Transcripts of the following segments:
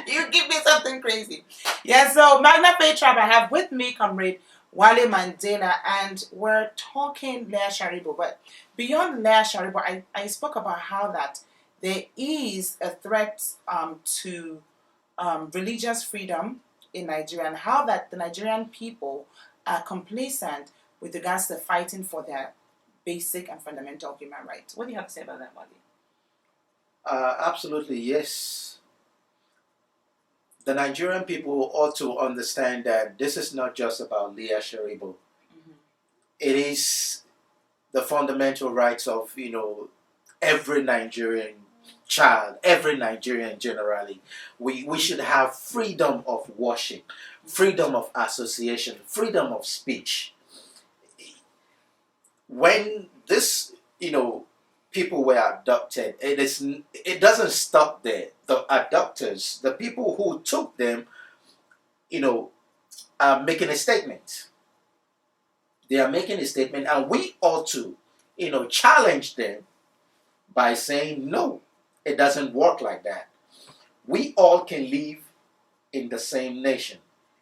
You give me something crazy. Yeah, so Magna Pay Tribe, I have with me Comrade Wale Mandela, and we're talking Leah Sharibu. But beyond Leah Sharibu, I spoke about how that there is a threat to religious freedom in Nigeria, and how that the Nigerian people are complacent with regards to fighting for their basic and fundamental human rights. What do you have to say about that, Wale? Absolutely, yes. The Nigerian people ought to understand that this is not just about Leah Sharibu. Mm-hmm. It is the fundamental rights of, every Nigerian child, every Nigerian generally. We should have freedom of worship, freedom of association, freedom of speech. When this, people were adopted, it doesn't stop there. The adopters, the people who took them, are making a statement. They are making a statement, and we ought to, challenge them by saying, no, it doesn't work like that. We all can live in the same nation,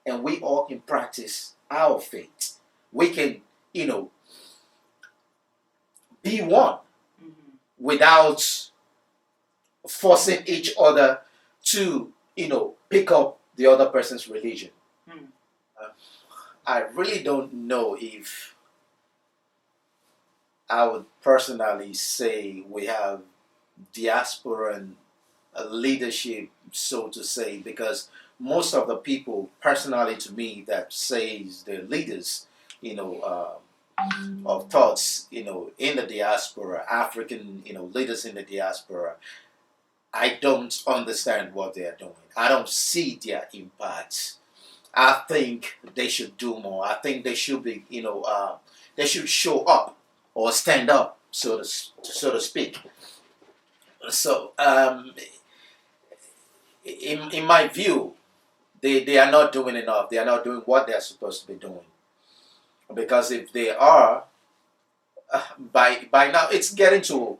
and we all can practice our faith. We can, be one without forcing each other to, pick up the other person's religion. Mm. I really don't know if I would personally say we have diasporan leadership, so to say, because most of the people, personally to me, that says they're leaders, of thoughts, in the diaspora, African, leaders in the diaspora, I don't understand what they are doing. I don't see their impact. I think they should do more. I think they should be, they should show up or stand up, so to speak. So, in my view, they are not doing enough. They are not doing what they are supposed to be doing. Because if they are, by now it's getting to,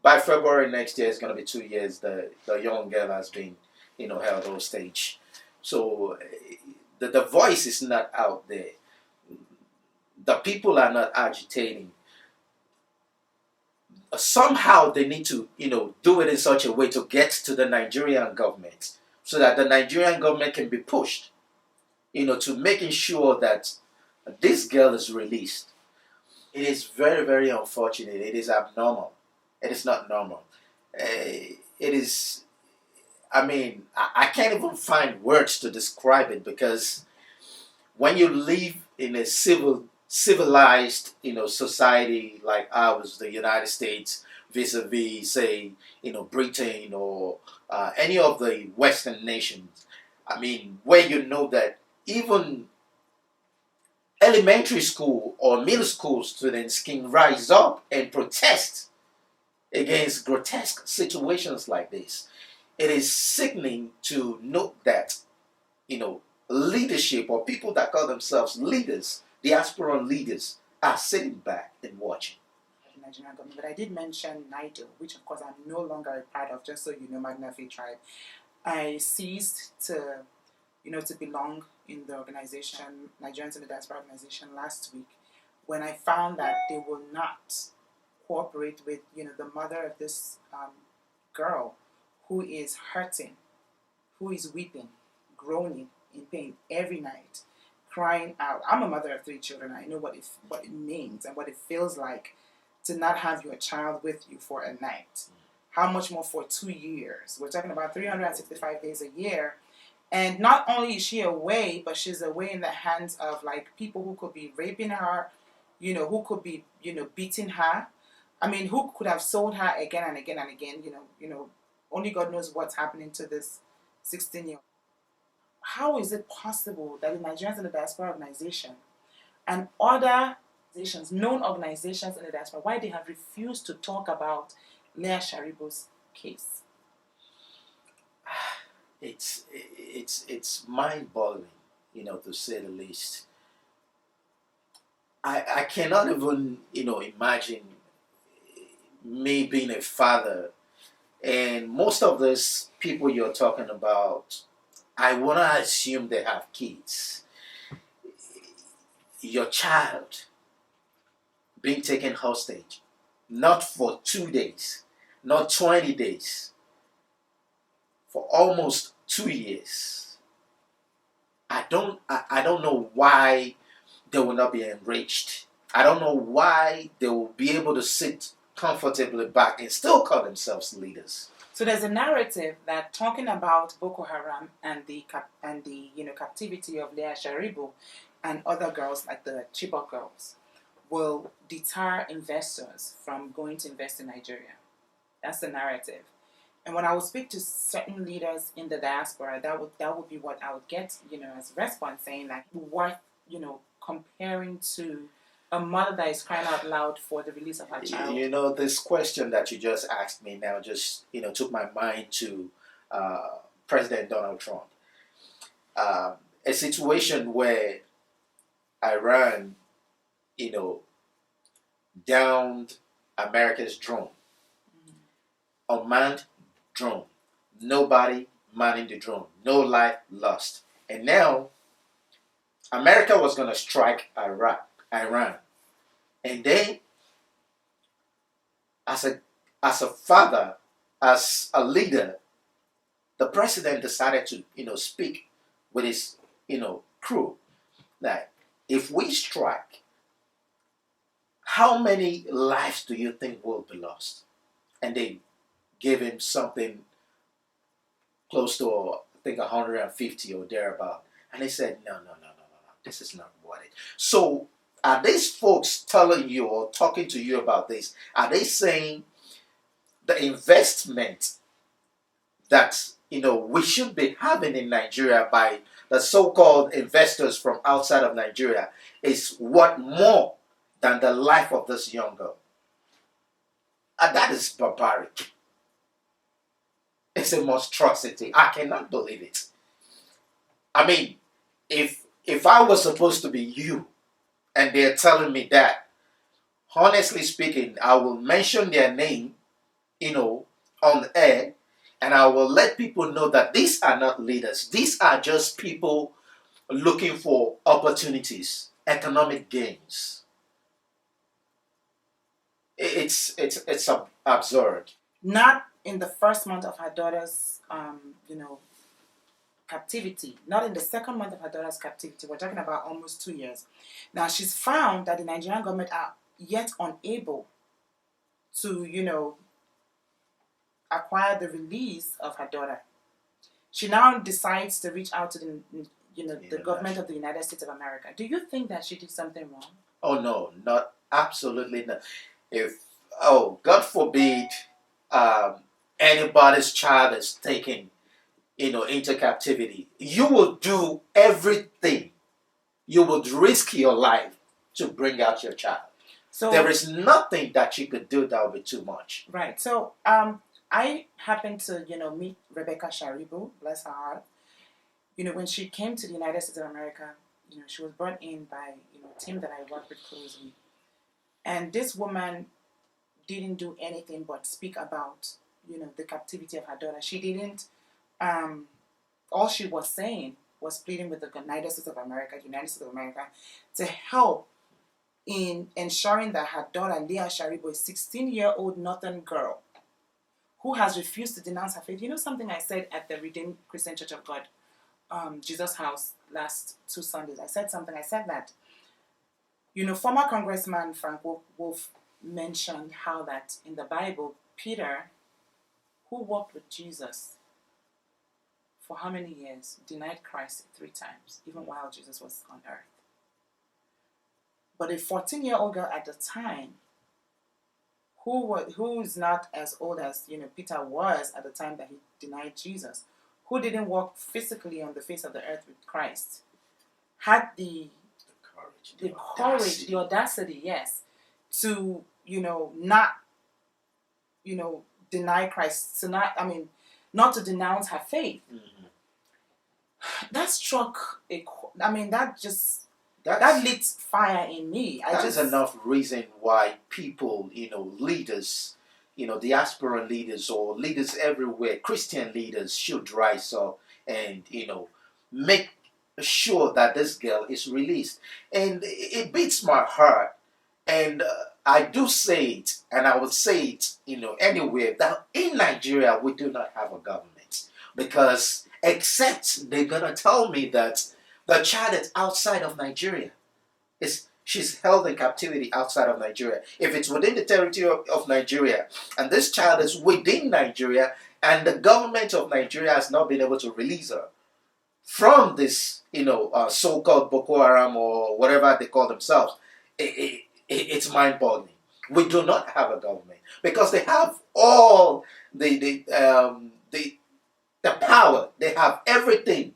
by February next year, it's going to be 2 years. The young girl has been, held hostage. So the voice is not out there. The people are not agitating. Somehow they need to, do it in such a way to get to the Nigerian government, so that the Nigerian government can be pushed, to making sure that this girl is released. It is very, very unfortunate. It is abnormal. It is not normal. It is, I can't even find words to describe it, because when you live in a civilized, society like ours, the United States, vis-a-vis, say, Britain or any of the Western nations, where you know that even elementary school or middle school students can rise up and protest against grotesque situations like this. It is sickening to note that, leadership, or people that call themselves leaders, diasporan leaders, are sitting back and watching. The Nigerian government, but I did mention NIDO, which of course I'm no longer a part of, just so you know, Magna Phi Tribe. I ceased to, to belong in the organization, Nigerians in the Diaspora organization, last week, when I found that they will not cooperate with, the mother of this girl who is hurting, who is weeping, groaning in pain every night, crying out. I'm a mother of 3 children. I know what it means and what it feels like to not have your child with you for a night. How much more for 2 years? We're talking about 365 days a year. And not only is she away, but she's away in the hands of people who could be raping her, who could be, beating her. Who could have sold her again and again and again? Only God knows what's happening to this 16-year-old. How is it possible that the Nigerians in the Diaspora organization and other organizations, known organizations in the diaspora, why they have refused to talk about Leah Sharibu's case? It's mind-boggling, to say the least. I cannot even, imagine me being a father And most of these people you're talking about, I want to assume they have kids. Your child being taken hostage, not for 2 days, not 20 days, for almost 2 years. I don't know why they will not be enraged. I don't know why they will be able to sit comfortably back and still call themselves leaders. So there's a narrative that talking about Boko Haram and the captivity of Leah Sharibu and other girls like the Chibok girls will deter investors from going to invest in Nigeria. That's the narrative. And when I would speak to certain leaders in the diaspora, that would be what I would get, as a response, saying like, what, comparing to a mother that is crying out loud for the release of her child. This question that you just asked me now just, took my mind to President Donald Trump. A situation where Iran, downed America's drone, unmanned drone, nobody manning the drone, no life lost. And now, America was going to strike Iran. And then, as a father, as a leader, the president decided to, speak with his, crew. Like, if we strike, how many lives do you think will be lost? And they gave him something close to, I think, 150 or thereabout. And they said, no, this is not worth it. So, are these folks telling you or talking to you about this? Are they saying the investment that, we should be having in Nigeria by the so-called investors from outside of Nigeria is worth more than the life of this young girl? And that is barbaric. It's a monstrosity. I cannot believe it. I mean, if I was supposed to be you and they're telling me that, honestly speaking, I will mention their name, on air, and I will let people know that these are not leaders. These are just people looking for opportunities, economic gains. It's absurd. Not in the first month of her daughter's, captivity. Not in the second month of her daughter's captivity. We're talking about almost 2 years. Now, she's found that the Nigerian government are yet unable to, acquire the release of her daughter. She now decides to reach out to the government of the United States of America. Do you think that she did something wrong? Oh, no, not absolutely not. God forbid, anybody's child is taken, into captivity, you will do everything. You would risk your life to bring out your child. So there is nothing that you could do that would be too much. Right. So I happened to, meet Rebecca Sharibu, bless her heart. When she came to the United States of America, she was brought in by, a team that I work with closely. And this woman didn't do anything but speak about, the captivity of her daughter. She didn't, all she was saying was pleading with the United States of America to help in ensuring that her daughter, Leah Sharibu, a 16-year-old northern girl who has refused to denounce her faith. You know something I said at the Redeemed Christian Church of God, Jesus House, last 2 Sundays? I said that, former Congressman Frank Wolf mentioned how that in the Bible, Peter, who walked with Jesus for how many years, denied Christ 3 times, even while Jesus was on earth. But a 14-year-old girl at the time, who is not as old as Peter was at the time that he denied Jesus, who didn't walk physically on the face of the earth with Christ, had the audacity, yes, to not deny Christ, not to denounce her faith. Mm-hmm. That struck that lit fire in me. That is enough reason why people, leaders, diaspora leaders or leaders everywhere, Christian leaders should rise up and, make sure that this girl is released. And it beats my heart. And I do say it, and I would say it, anywhere, that in Nigeria we do not have a government. Because except they're going to tell me that the child is outside of Nigeria. She's held in captivity outside of Nigeria. If it's within the territory of Nigeria, and this child is within Nigeria, and the government of Nigeria has not been able to release her from this, so-called Boko Haram or whatever they call themselves, it's mind-boggling. We do not have a government because they have all the power. They have everything.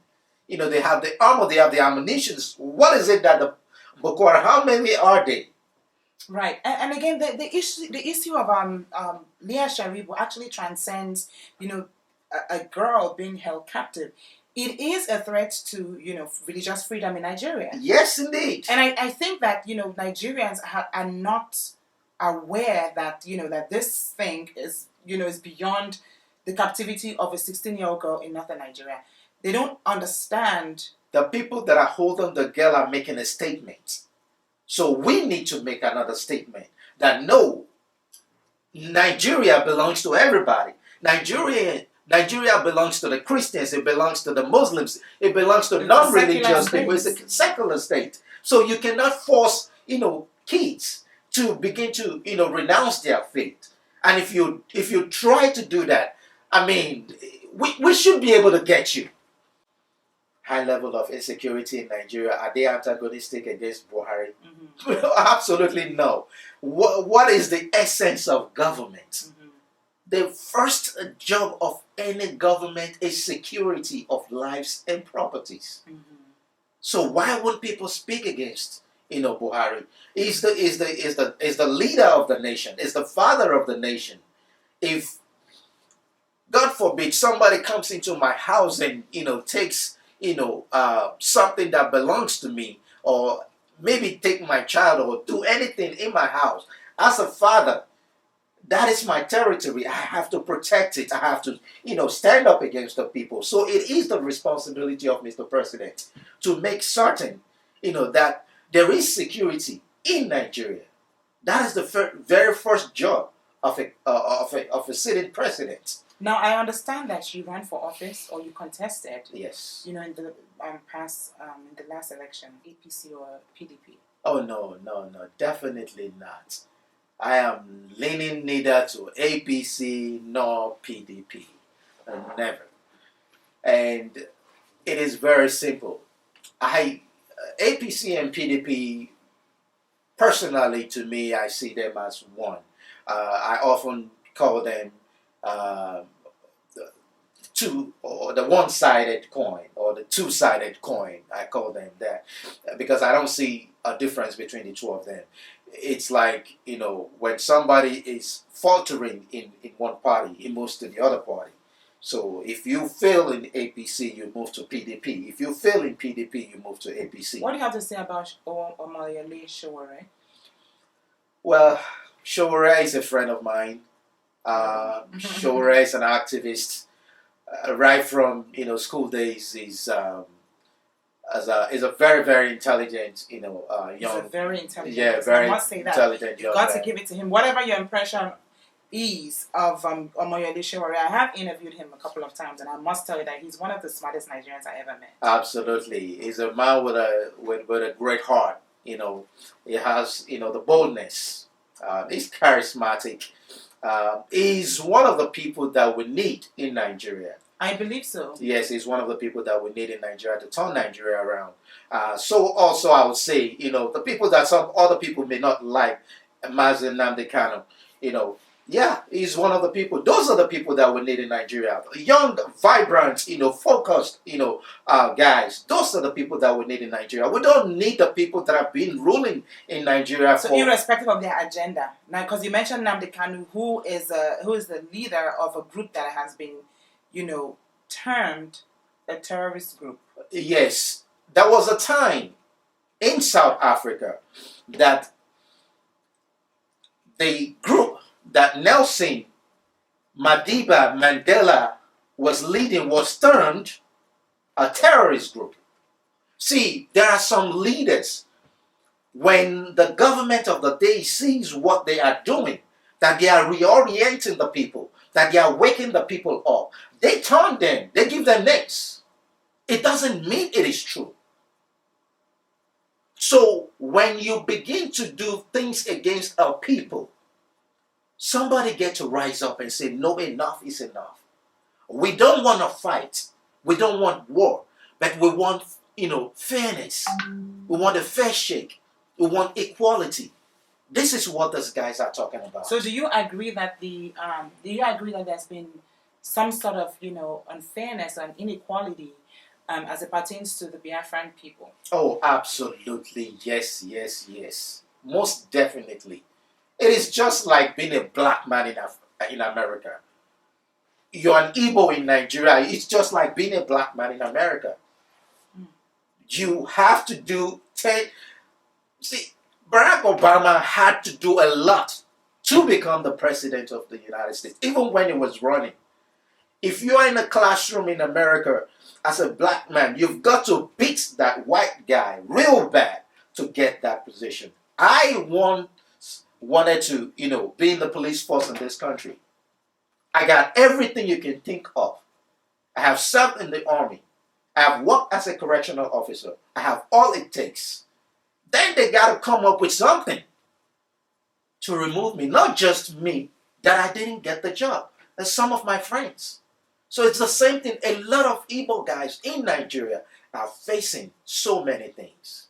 They have the armor. They have the ammunition. What is it that the Boko Haram? How many are they? Right, and again, the issue of Leah Sharibu actually transcends, a girl being held captive. It is a threat to, religious freedom in Nigeria. Yes, indeed. And I think that, Nigerians are not aware that, that this thing is, is beyond the captivity of a 16-year-old girl in northern Nigeria. They don't understand. The people that are holding the girl are making a statement. So we need to make another statement that no, Nigeria belongs to everybody. Nigeria belongs to the Christians. It belongs to the Muslims. It belongs to non-religious people. It's a secular state. So you cannot force, kids to begin to, renounce their faith. And if you try to do that, I mean, we should be able to get you. High level of insecurity in Nigeria, are they antagonistic against Buhari? Mm-hmm. Absolutely no. What is the essence of government? Mm-hmm. The first job of any government is security of lives and properties. Mm-hmm. So why would people speak against, Buhari? Is the leader of the nation, is the father of the nation. If God forbid somebody comes into my house and takes something that belongs to me, or maybe take my child or do anything in my house, as a father, that is my territory. I have to protect it. I have to, stand up against the people. So it is the responsibility of Mr. President to make certain, that there is security in Nigeria. That is the very first job of a sitting president. Now, I understand that you ran for office or you contested. Yes. In the in the last election, APC or PDP. Oh, no, definitely not. I am leaning neither to APC nor PDP. Never. And it is very simple. APC and PDP, personally, to me, I see them as one. I often call them the one-sided coin or the two-sided coin. I call them that because I don't see a difference between the two of them. It's like, when somebody is faltering in one party, he moves to the other party. So if you fail in APC, you move to PDP. If you fail in PDP, you move to APC. What do you have to say about Omoyele Sowore? Well, Sowore is a friend of mine. Sowore is an activist. Right from school days, is a very, very intelligent young. He's a very intelligent. Yeah, very I must say that. Intelligent. You've got to give it to him. Whatever your impression is of Omoyele Sowore, I have interviewed him a couple of times, and I must tell you that he's one of the smartest Nigerians I ever met. Absolutely, he's a man with a great heart. He has the boldness. He's charismatic. He's one of the people that we need in Nigeria. I believe so. Yes, he's one of the people that we need in Nigeria to turn Nigeria around. So also I would say, the people that some other people may not like, Mazi Nnamdi Kanu, yeah, he's one of the people. Those are the people that we need in Nigeria. Young, vibrant, focused, guys. Those are the people that we need in Nigeria. We don't need the people that have been ruling in Nigeria. So irrespective of their agenda. Now, because you mentioned Nnamdi Kanu, who is the leader of a group that has been, termed a terrorist group. Yes. There was a time in South Africa that the group that Nelson Madiba Mandela was leading was termed a terrorist group. See, there are some leaders, when the government of the day sees what they are doing, that they are reorienting the people, that they are waking the people up, they turn them, they give them names. It doesn't mean it is true. So when you begin to do things against our people, somebody get to rise up and say, no, enough is enough. We don't want to fight. We don't want war. But we want, fairness. We want a fair shake. We want equality. This is what these guys are talking about. So do you agree that there's been some sort of, unfairness and inequality as it pertains to the Biafran people? Oh, absolutely. Yes, yes, yes. Most definitely. It is just like being a black man in America. You're an Igbo in Nigeria. It's just like being a black man in America. You have to see, Barack Obama had to do a lot to become the president of the United States, even when he was running. If you are in a classroom in America as a black man, you've got to beat that white guy real bad to get that position. I wanted to, be in the police force in this country. I got everything you can think of. I have served in the army. I have worked as a correctional officer. I have all it takes. Then they got to come up with something to remove me. Not just me, that I didn't get the job. And some of my friends. So it's the same thing. A lot of Igbo guys in Nigeria are facing so many things.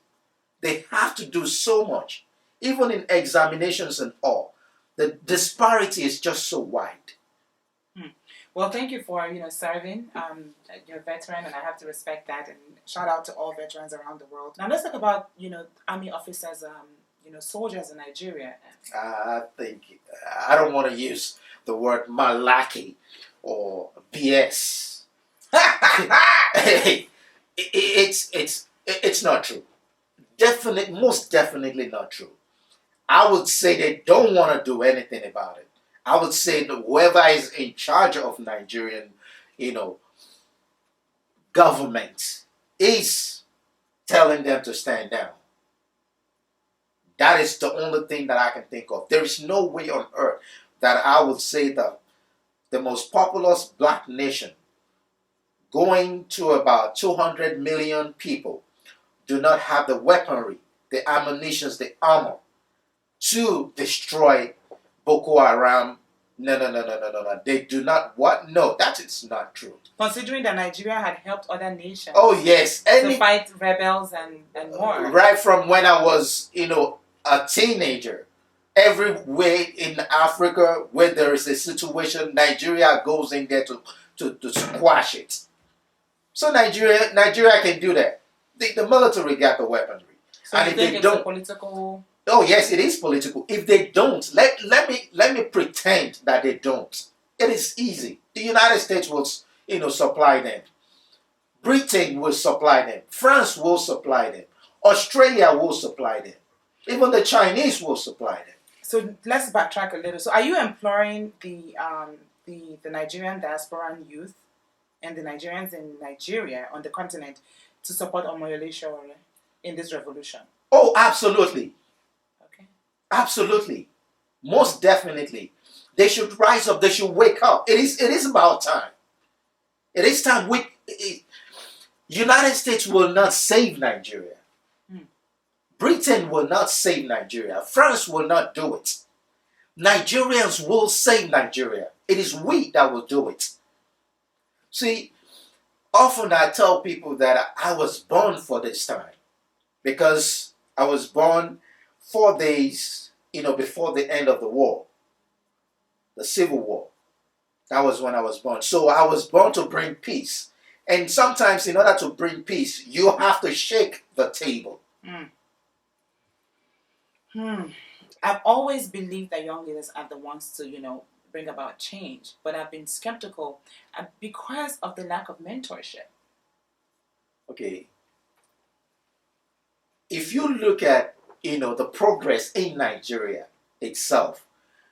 They have to do so much. Even in examinations and all. The disparity is just so wide. Well, thank you for serving. You're a veteran, and I have to respect that. And shout out to all veterans around the world. Now let's talk about army officers, soldiers in Nigeria. I don't want to use the word malaki or BS. It's not true. Most definitely not true. I would say they don't want to do anything about it. I would say that whoever is in charge of Nigerian, government is telling them to stand down. That is the only thing that I can think of. There is no way on earth that I would say that the most populous black nation, going to about 200 million people, do not have the weaponry, the ammunition, the armor to destroy Boko Haram. No. They do not. What? No, that is not true. Considering that Nigeria had helped other nations. Oh, yes. To fight rebels and more. Right from when I was, a teenager. Everywhere in Africa where there is a situation, Nigeria goes in there to squash it. So Nigeria can do that. The military got the weaponry. So and you think it's a political... Oh yes, it is political. If they don't, let me pretend that they don't. It is easy. The United States will, supply them. Britain will supply them. France will supply them. Australia will supply them. Even the Chinese will supply them. So let's backtrack a little. So are you imploring the Nigerian diaspora youth and the Nigerians in Nigeria on the continent to support Omoyole Sowore in this revolution? Oh, absolutely. Absolutely. Most definitely. They should rise up. They should wake up. It is about time. It is time. United States will not save Nigeria. Britain will not save Nigeria. France will not do it. Nigerians will save Nigeria. It is we that will do it. See, often I tell people that I was born for this time. Because I was born 4 days before the end of the war, the Civil War. That was when I was born. So I was born to bring peace. And sometimes in order to bring peace, you have to shake the table. I've always believed that young leaders are the ones to, bring about change. But I've been skeptical because of the lack of mentorship. Okay. If you look at the progress in Nigeria itself,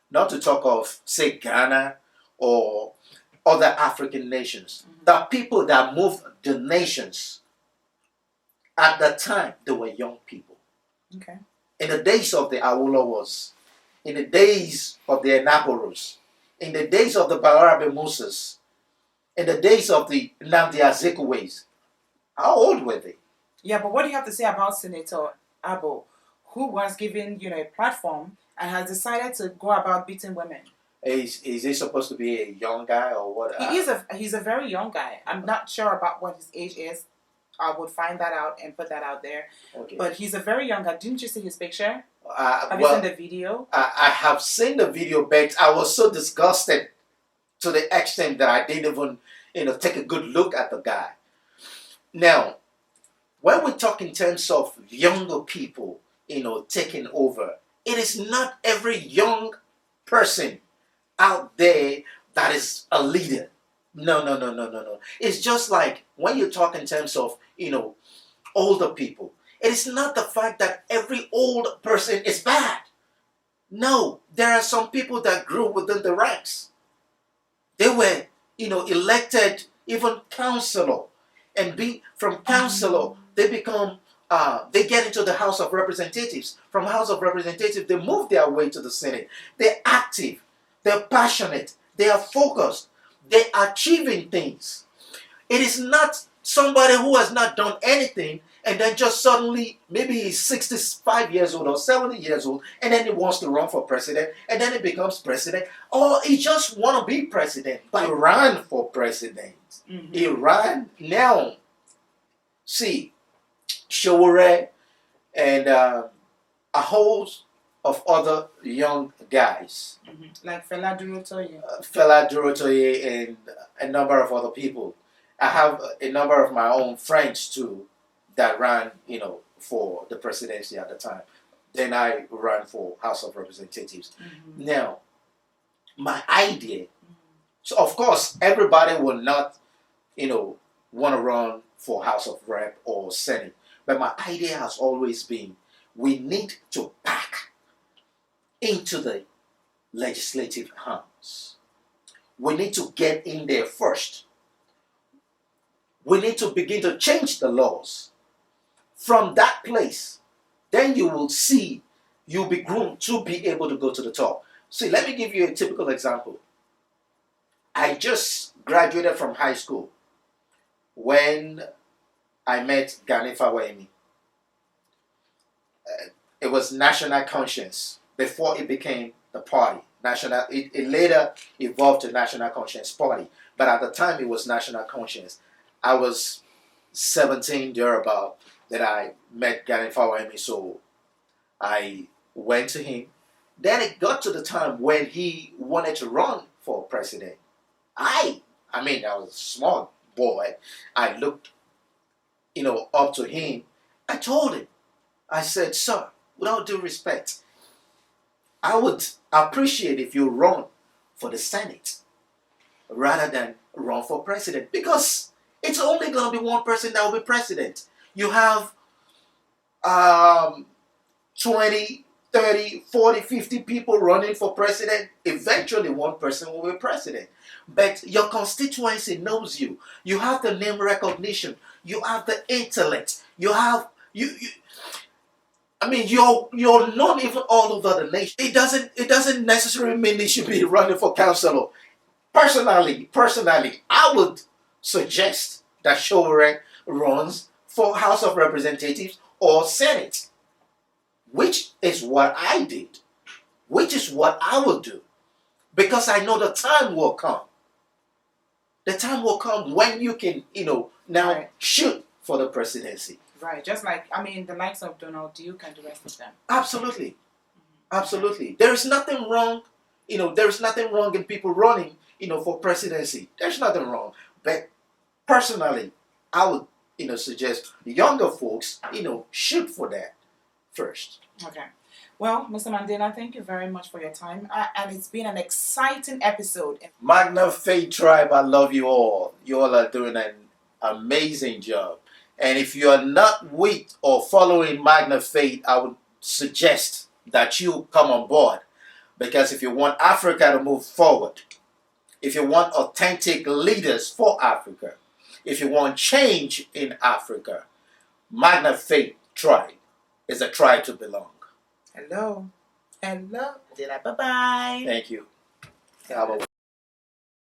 not to talk of, say, Ghana or other African nations. The people that moved the nations at that time, they were young people. Okay. In the days of the Awolowos, in the days of the Enaboros, in the days of the Barabe Musas, in the days of the Nnamdi Azikiwe's, how old were they? Yeah, but what do you have to say about Senator Abo, who was given, a platform and has decided to go about beating women? Is he supposed to be a young guy or what? He's a very young guy. I'm not sure about what his age is. I would find that out and put that out there. Okay. But he's a very young guy. Didn't you see his picture? Have you Well, seen the video? I have seen the video, but I was so disgusted to the extent that I didn't even, take a good look at the guy. Now, when we talk in terms of younger people, taking over, it is not every young person out there that is a leader. No. It's just like when you talk in terms of, older people. It is not the fact that every old person is bad. No, there are some people that grew within the ranks. They were, elected even councillor, and from councillor they become, they get into the House of Representatives. From House of Representatives, they move their way to the Senate. They're active, they're passionate, they are focused, they're achieving things. It is not somebody who has not done anything and then just suddenly, maybe he's 65 years old or 70 years old, and then he wants to run for president, and then he becomes president, or he just want to be president. But he ran for president. He ran. Now, see, Showore and a host of other young guys. Like Fela Durotoye. Fela Durotoye and a number of other people. I have a number of my own friends too that ran, for the presidency at the time. Then I ran for House of Representatives. Now, my idea, so of course, everybody will not, want to run for House of Rep or Senate. But my idea has always been, we need to pack into the legislative hands. We need to get in there first. We need to begin to change the laws. From that place, then you will see, you'll be groomed to be able to go to the top. See, let me give you a typical example. I just graduated from high school when I met Gani Fawemi. It was National Conscience before it became the party. It later evolved to National Conscience Party, but at the time it was National Conscience. I was 17 thereabout that I met Gani Fawemi, so I went to him. Then it got to the time when he wanted to run for president. I was a small boy. I looked, up to him. I told him, I said, sir, with all due respect, I would appreciate if you run for the Senate rather than run for president, because it's only going to be one person that will be president. You have 20, 30, 40, 50 people running for president. Eventually, one person will be president. But your constituency knows you. You have the name recognition. You have the intellect. You have you're known even all over the nation. It doesn't necessarily mean you should be running for councillor. Personally, I would suggest that Showore runs for House of Representatives or Senate, which is what I did, which is what I will do, because I know the time will come. The time will come when you can, now shoot for the presidency. Right, just like, the likes of Donald Duke and the rest of them. Absolutely. Absolutely. There is nothing wrong, there is nothing wrong in people running, for presidency. There's nothing wrong. But personally, I would, suggest the younger folks, shoot for that first. Okay. Well, Mr. Mandela, thank you very much for your time. And it's been an exciting episode. Magna Faith Tribe, I love you all. You all are doing an amazing job. And if you are not with or following Magna Faith, I would suggest that you come on board. Because if you want Africa to move forward, if you want authentic leaders for Africa, if you want change in Africa, Magna Faith Tribe is a tribe to belong. Hello. Hello. Bye-bye. Thank you. Have a